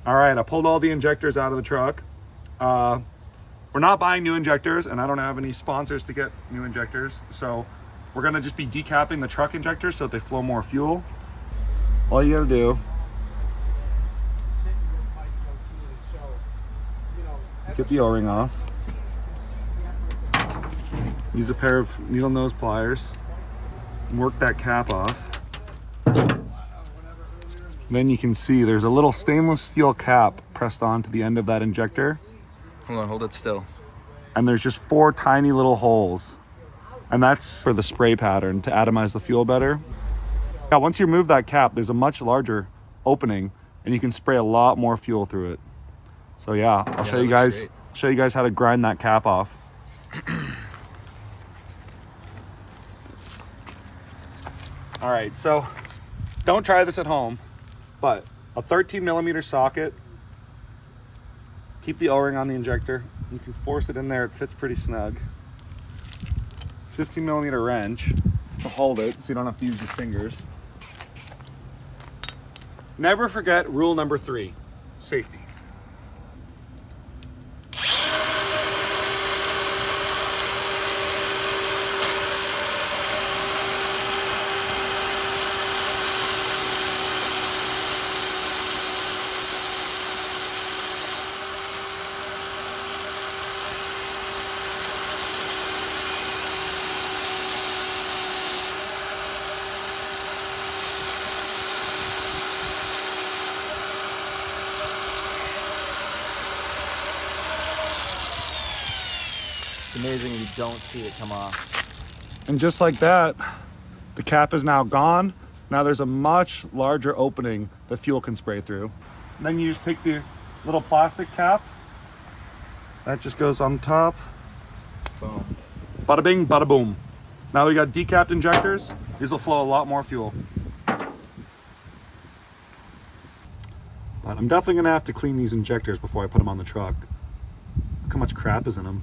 All right, I pulled all the injectors out of the truck. We're not buying new injectors, and I don't have any sponsors to get new injectors. So we're gonna just be decapping the truck injectors so that they flow more fuel. All you gotta do, get the O-ring off. Use a pair of needle nose pliers. Work that cap off. Then you can see there's a little stainless steel cap pressed onto the end of that injector. Hold on, hold it still. And there's just 4 tiny little holes. And that's for the spray pattern to atomize the fuel better. Yeah, once you remove that cap, there's a much larger opening and you can spray a lot more fuel through it. So yeah, I'll show you guys how to grind that cap off. All right, so don't try this at home, but a 13mm socket, keep the O-ring on the injector. You can force it in there, it fits pretty snug. 15mm wrench to hold it so you don't have to use your fingers. Never forget rule number 3, safety. It's amazing you don't see it come off. And just like that, the cap is now gone. Now there's a much larger opening that fuel can spray through. And then you just take the little plastic cap. That just goes on top. Boom. Bada bing, bada boom. Now we got decapped injectors. These will flow a lot more fuel. But I'm definitely gonna have to clean these injectors before I put them on the truck. Look how much crap is in them.